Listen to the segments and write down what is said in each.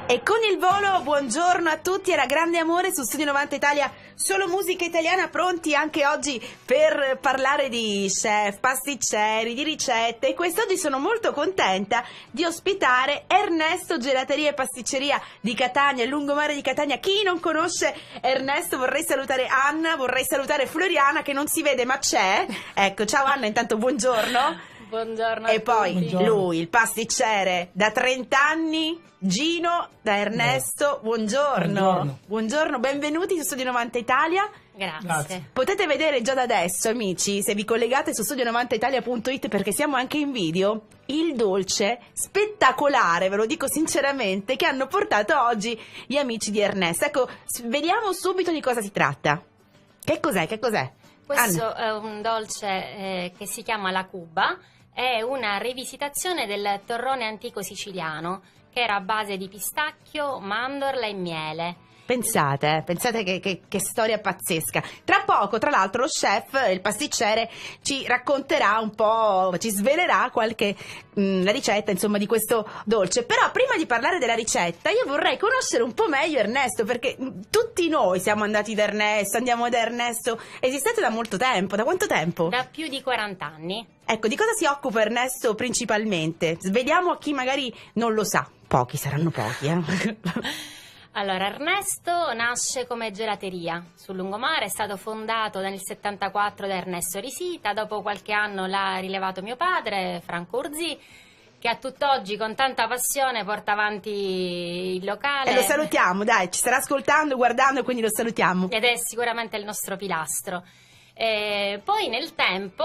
E con il volo, buongiorno a tutti, era Grande Amore su Studio 90 Italia, solo musica italiana, pronti anche oggi per parlare di chef, pasticceri, di ricette. E quest'oggi sono molto contenta di ospitare Ernesto, gelateria e pasticceria di Catania, lungomare di Catania. Chi non conosce Ernesto, vorrei salutare Anna, vorrei salutare Floriana che non si vede ma c'è. Ecco, ciao Anna, intanto buongiorno. Buongiorno. E poi buongiorno. Lui, il pasticcere da 30 anni, Gino da Ernesto. Buongiorno. Buongiorno, benvenuti su Studio 90 Italia. Grazie. Potete vedere già da adesso, amici, se vi collegate su studio90italia.it, perché siamo anche in video, il dolce spettacolare, ve lo dico sinceramente, che hanno portato oggi gli amici di Ernesto. Ecco, vediamo subito di cosa si tratta. Che cos'è? Questo Anna. è un dolce che si chiama la Cuba, è una rivisitazione del torrone antico siciliano che era a base di pistacchio, mandorla e miele. Pensate che storia pazzesca. Tra poco, tra l'altro, lo chef, il pasticcere, ci racconterà un po', ci svelerà la ricetta, insomma, di questo dolce. Però prima di parlare della ricetta, io vorrei conoscere un po' meglio Ernesto, perché tutti noi siamo andati da Ernesto, andiamo da Ernesto. Esistete da molto tempo, da quanto tempo? Da più di 40 anni. Ecco, di cosa si occupa Ernesto principalmente? Sveliamo a chi magari non lo sa. Pochi, saranno pochi, Allora, Ernesto nasce come gelateria sul lungomare, è stato fondato nel 74 da Ernesto Risita, dopo qualche anno l'ha rilevato mio padre, Franco Urzi, che a tutt'oggi con tanta passione porta avanti il locale. E lo salutiamo, dai, ci starà ascoltando, guardando, quindi lo salutiamo. Ed è sicuramente il nostro pilastro. Poi nel tempo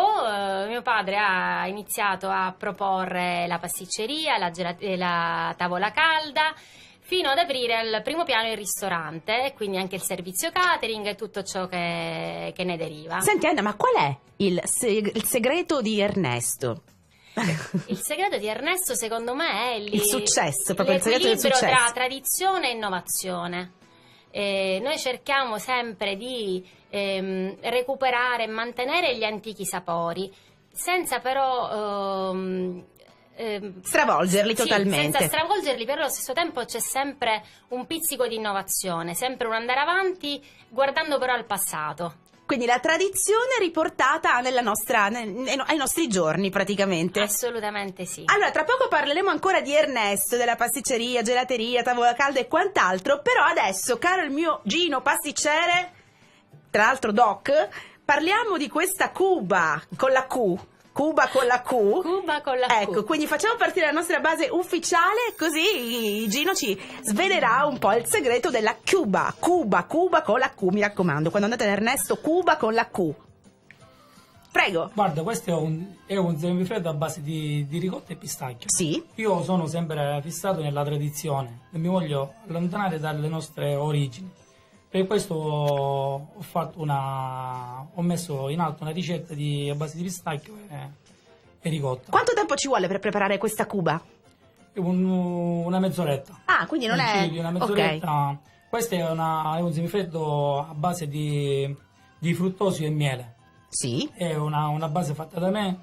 mio padre ha iniziato a proporre la pasticceria, la tavola calda, fino ad aprire al primo piano il ristorante, quindi anche il servizio catering e tutto ciò che ne deriva. Senti Anna, ma qual è il segreto di Ernesto? Il segreto di Ernesto secondo me è il successo, proprio il segreto del l'equilibrio successo. tra tradizione e innovazione. Noi cerchiamo sempre di recuperare e mantenere gli antichi sapori, senza però stravolgerli sì, totalmente. senza stravolgerli, però allo stesso tempo c'è sempre un pizzico di innovazione, sempre un andare avanti guardando però al passato. Quindi la tradizione riportata ai nostri giorni praticamente. Assolutamente sì. Allora, tra poco parleremo ancora di Ernesto, della pasticceria, gelateria, tavola calda e quant'altro, però adesso, caro il mio Gino pasticcere, tra l'altro Doc, parliamo di questa Cuba con la Q. Cuba con la Q. Cuba con la Q. Ecco, quindi facciamo partire la nostra base ufficiale, così Gino ci svelerà un po' il segreto della Cuba. Cuba con la Q, mi raccomando. Quando andate da Ernesto, Cuba con la Q. Prego. Guarda, questo è un semifreddo a base di ricotta e pistacchio. Sì. Io sono sempre fissato nella tradizione e mi voglio allontanare dalle nostre origini. Per questo ho messo in alto una ricetta a base di pistacchio e ricotta. Quanto tempo ci vuole per preparare questa Cuba? Una mezz'oretta. Ah, quindi non è... Una mezz'oretta. Ok. Questo è un semifreddo a base di fruttosio e miele. Sì. È una base fatta da me,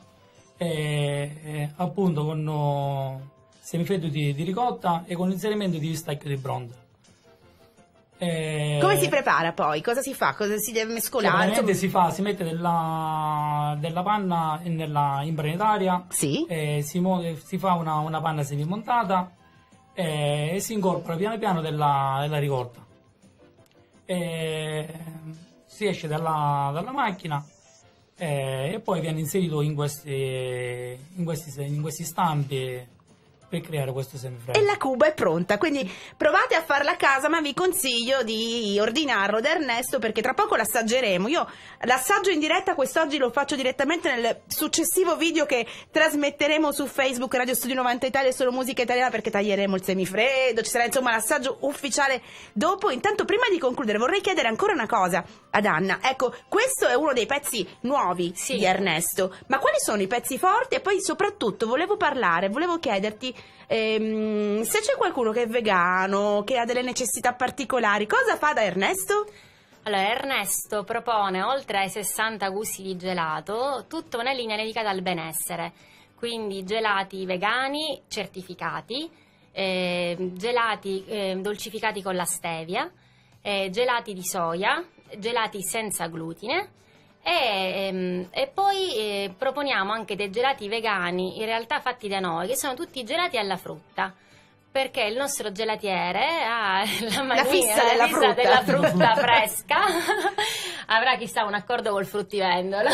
appunto con semifreddo di ricotta e con inserimento di pistacchio di bronzo. Come si prepara poi? Cosa si fa? Cosa si deve mescolare? Si mette della panna in planetaria, Sì. si fa una panna semimontata e si incorpora piano piano della ricotta. Si esce dalla macchina e poi viene inserito in questi stampi per creare questo semifreddo. E la Cuba è pronta, quindi provate a farla a casa, ma vi consiglio di ordinarlo da Ernesto perché tra poco l'assaggeremo. Io l'assaggio in diretta quest'oggi, lo faccio direttamente nel successivo video che trasmetteremo su Facebook Radio Studio 90 Italia e Solo Musica Italiana, perché taglieremo il semifreddo, ci sarà insomma l'assaggio ufficiale dopo. Intanto, prima di concludere, vorrei chiedere ancora una cosa ad Anna. Ecco, questo è uno dei pezzi nuovi di Ernesto, ma quali sono i pezzi forti? E poi soprattutto volevo chiederti se c'è qualcuno che è vegano, che ha delle necessità particolari, cosa fa da Ernesto? Allora, Ernesto propone, oltre ai 60 gusti di gelato, tutta una linea dedicata al benessere, quindi gelati vegani certificati, gelati dolcificati con la stevia, gelati di soia, gelati senza glutine. E poi proponiamo anche dei gelati vegani, in realtà fatti da noi, che sono tutti gelati alla frutta, perché il nostro gelatiere ha la mania fissa della frutta fresca. Avrà chissà un accordo col fruttivendolo.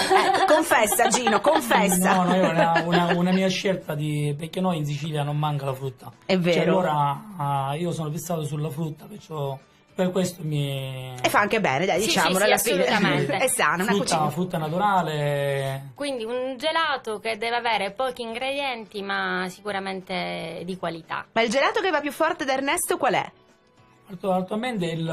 Confessa Gino, confessa. No, io una mia scelta perché noi in Sicilia non manca la frutta. È vero. Cioè, allora io sono fissato sulla frutta, perciò per questo E fa anche bene, dai, Sì, diciamolo, sì, alla fine. assolutamente. È sana, una cucina. frutta naturale. Quindi un gelato che deve avere pochi ingredienti, ma sicuramente di qualità. Ma il gelato che va più forte da Ernesto qual è? Attualmente il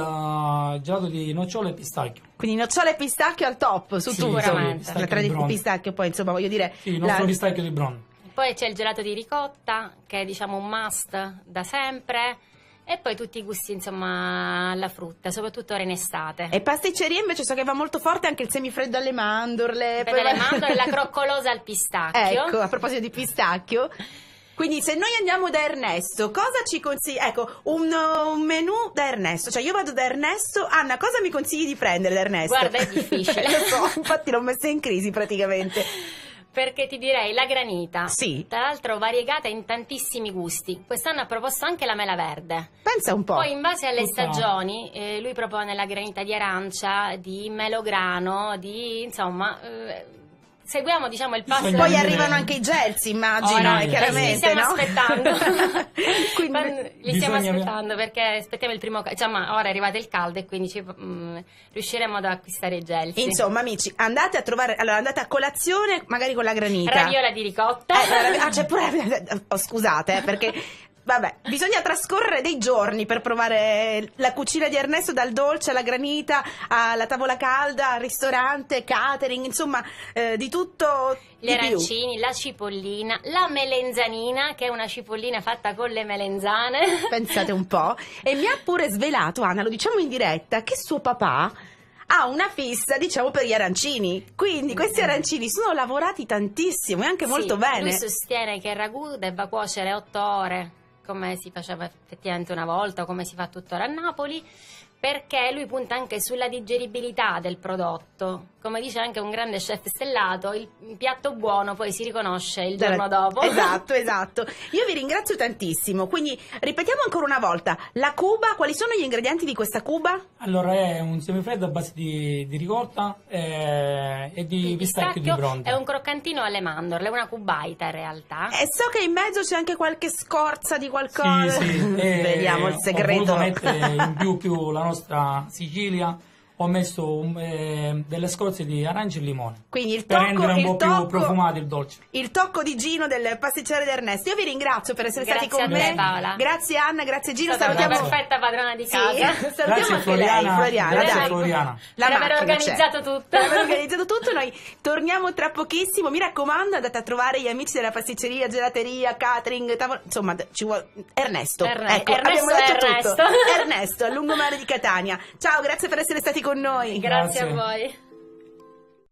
gelato di nocciole e pistacchio. Quindi nocciole e pistacchio al top, su Sì, tutto. sicuramente. La tradizione pistacchio, poi insomma voglio dire... Sì, il nostro pistacchio di Bron. Poi c'è il gelato di ricotta, che è diciamo un must da sempre. E poi tutti i gusti, insomma, alla frutta, soprattutto ora in estate. E pasticceria invece so che va molto forte anche il semifreddo alle mandorle. Le mandorle e la croccolosa al pistacchio. Ecco, a proposito di pistacchio. Quindi se noi andiamo da Ernesto, cosa ci consigli? Ecco, un menù da Ernesto. Cioè io vado da Ernesto. Anna, cosa mi consigli di prendere da Ernesto? Guarda, è difficile. Lo so, infatti l'ho messa in crisi praticamente. Perché ti direi la granita, Sì. tra l'altro variegata in tantissimi gusti. Quest'anno ha proposto anche la mela verde. Pensa un po'. Poi in base alle Tutta- stagioni lui propone la granita di arancia, di melograno, di insomma seguiamo diciamo il passo. Poi Bisogna arrivano vedere. anche i gelsi, immagino, Ora, chiaramente, li stiamo no? aspettando. Quindi- Li stiamo Bisogna- aspettando perché aspettiamo il primo insomma ora è arrivato il caldo e quindi riusciremo ad acquistare i gelsi. Insomma, amici, andate a trovare, allora andate a colazione magari con la granita. Raviola di ricotta. C'è pure oh, scusate, perché vabbè, bisogna trascorrere dei giorni per provare la cucina di Ernesto, dal dolce alla granita, alla tavola calda, al ristorante, catering, insomma, di tutto. Gli di più. arancini, la cipollina, la melenzanina, che è una cipollina fatta con le melenzane. Pensate un po'. E mi ha pure svelato, Anna, lo diciamo in diretta, che suo papà ha una fissa, diciamo, per gli arancini. Quindi questi arancini sono lavorati tantissimo e anche Sì, molto bene. Lui sostiene che il ragù debba cuocere 8 ore, come si faceva effettivamente una volta o come si fa tuttora a Napoli, perché lui punta anche sulla digeribilità del prodotto. Come dice anche un grande chef stellato, il piatto buono poi si riconosce il giorno dopo. Esatto, esatto. Io vi ringrazio tantissimo. Quindi ripetiamo ancora una volta, la cuba, quali sono gli ingredienti di questa cuba? Allora è un semifreddo a base di ricotta e di Il pistacchio di Bronte. è un croccantino alle mandorle, una cubaita in realtà. E so che in mezzo c'è anche qualche scorza di qualcosa. Sì, Vediamo il Ho segreto. voluto mettere in più la nostra Sicilia. Ho messo delle scorze di arancia e limone Quindi il per tocco, rendere un il po' più tocco- profumato il dolce. il tocco di Gino del pasticcere di Ernesto. Io vi ringrazio per essere Grazie stati con a te, me. Paola. Grazie Anna, grazie Gino. È stata una Salutiamo. perfetta padrona di Sì, casa. salutiamo Grazie, anche Floriana. lei, Floriana. Grazie, dai. Floriana. La Per aver macchina organizzato c'è. tutto. Per aver organizzato tutto. Noi torniamo tra pochissimo. Mi raccomando, andate a trovare gli amici della pasticceria, gelateria, catering, insomma, ci vuole Ernesto. Ecco, abbiamo detto Ernesto. tutto. Ernesto, a lungomare di Catania. Ciao, grazie per essere stati con noi. Grazie a Grazie. voi.